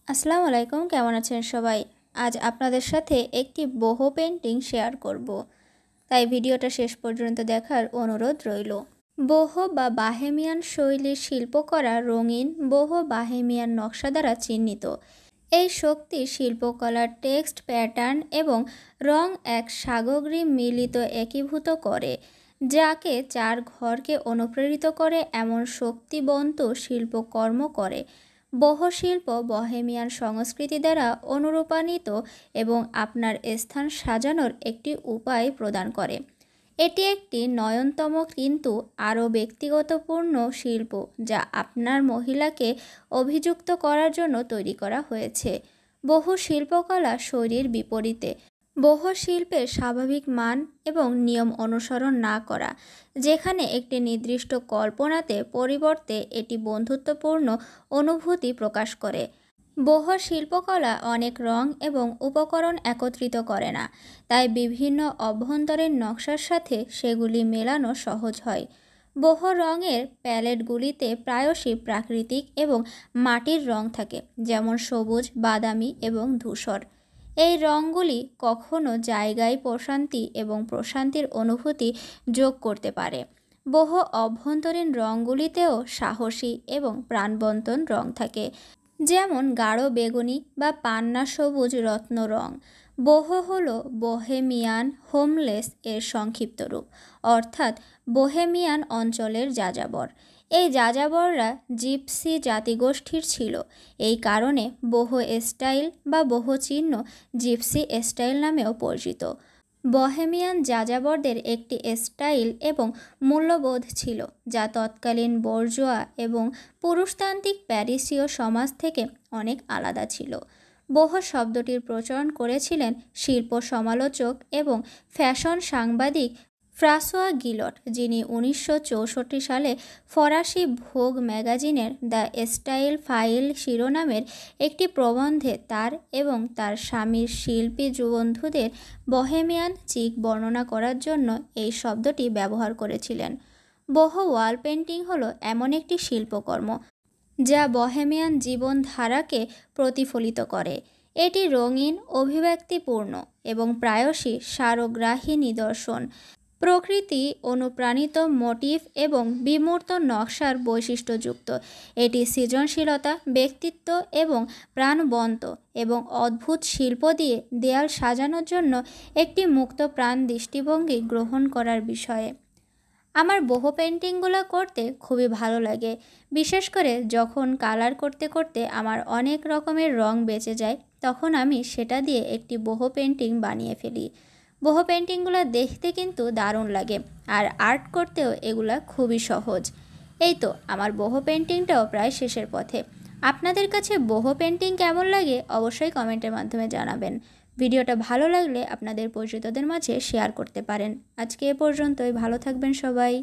আসসালামু আলাইকুম, কেমন আছেন সবাই? আজ আপনাদের সাথে একটি বহু পেন্টিং শেয়ার করব, তাই ভিডিওটা শেষ পর্যন্ত দেখার অনুরোধ রইল। বহু বা বাহেমিয়ান শৈলীর শিল্পকলা রঙিন বহু বাহেমিয়ান নকশা দ্বারা চিহ্নিত। এই শক্তি শিল্পকলার টেক্সট, প্যাটার্ন এবং রং এক সামগ্রী মিলিত একীভূত করে, যাকে চার ঘরকে অনুপ্রেরিত করে এমন শক্তিবন্ত শিল্পকর্ম করে। বহু শিল্প বহেমিয়ান সংস্কৃতি দ্বারা অনুরূপায়িত এবং আপনার স্থান সাজানোর একটি উপায় প্রদান করে। এটি একটি নয়নতম কিন্তু আরও ব্যক্তিগতপূর্ণ শিল্প, যা আপনার মহিলাকে অভিযুক্ত করার জন্য তৈরি করা হয়েছে। বহু শিল্পকলা শৈলীর বিপরীতে বহু শিল্পের স্বাভাবিক মান এবং নিয়ম অনুসরণ না করা, যেখানে একটি নির্দিষ্ট কল্পনাতে পরিবর্তে এটি বন্ধুত্বপূর্ণ অনুভূতি প্রকাশ করে। বহু শিল্পকলা অনেক রং এবং উপকরণ একত্রিত করে না, তাই বিভিন্ন অভ্যন্তরীণ নকশার সাথে সেগুলি মেলানো সহজ হয়। বহু রঙের প্যালেটগুলিতে প্রায়শই প্রাকৃতিক এবং মাটির রং থাকে, যেমন সবুজ, বাদামি এবং ধূসর। এই রঙগুলি কখনো জায়গায় প্রশান্তি এবং প্রশান্তির অনুভূতি যোগ করতে পারে। বহু অভ্যন্তরীণ রঙগুলিতেও সাহসী এবং প্রাণবন্ত রং থাকে, যেমন গাঢ় বেগুনি বা পান্না সবুজ রত্ন রং। বোহো হলো বোহেমিয়ান হোমলেস এর সংক্ষিপ্ত রূপ, অর্থাৎ বোহেমিয়ান অঞ্চলের যাযাবর। এই যাযাবররা জিপসি জাতিগোষ্ঠীর ছিল। এই কারণে বোহো স্টাইল বা বোহো চিহ্ন জিপসি স্টাইল নামেও পরিচিত। বহেমিয়ান যাযাবরদের একটি স্টাইল এবং মূল্যবোধ ছিল, যা তৎকালীন বর্জোয়া এবং পুরুষতান্ত্রিক প্যারিসীয় সমাজ থেকে অনেক আলাদা ছিল। বোহো শব্দটির প্রচলন করেছিলেন শিল্প সমালোচক এবং ফ্যাশন সাংবাদিক ফ্রাঁসোয়া গিলট, যিনি 1964 সালে ফরাসি ভোগ ম্যাগাজিনের দ্য স্টাইল ফাইল শিরোনামের একটি প্রবন্ধে তার এবং তার স্বামীর শিল্পী বন্ধুদের বহেমিয়ান চিক বর্ণনা করার জন্য এই শব্দটি ব্যবহার করেছিলেন। বহু ওয়াল পেন্টিং হলো এমন একটি শিল্পকর্ম যা বহেমিয়ান জীবনধারাকে প্রতিফলিত করে। এটি রঙিন, অভিব্যক্তিপূর্ণ এবং প্রায়শই সারগ্রাহী নিদর্শন, প্রকৃতি অনুপ্রাণিত মোটিফ এবং বিমূর্ত নকশার বৈশিষ্ট্যযুক্ত। এটি সৃজনশীলতা, ব্যক্তিত্ব এবং প্রাণবন্ত এবং অদ্ভুত শিল্প দিয়ে দেয়াল সাজানোর জন্য একটি মুক্তপ্রাণ দৃষ্টিভঙ্গি গ্রহণ করার বিষয়ে। আমার বহু পেন্টিংগুলো করতে খুবই ভালো লাগে, বিশেষ করে যখন কালার করতে করতে আমার অনেক রকমের রং বেঁচে যায়, তখন আমি সেটা দিয়ে একটি বহু পেন্টিং বানিয়ে ফেলি। বহু পেন্টিংগুলো দেখতে কিন্তু দারুণ লাগে, আর আর্ট করতেও এগুলা খুবই সহজ। এই তো আমার বহু পেন্টিংটাও প্রায় শেষের পথে। আপনাদের কাছে বহু পেন্টিং কেমন লাগে অবশ্যই কমেন্টের মাধ্যমে জানাবেন। ভিডিওটা ভালো লাগলে আপনাদের পরিচিতদের মাঝে শেয়ার করতে পারেন। আজকে এ পর্যন্তই, ভালো থাকবেন সবাই।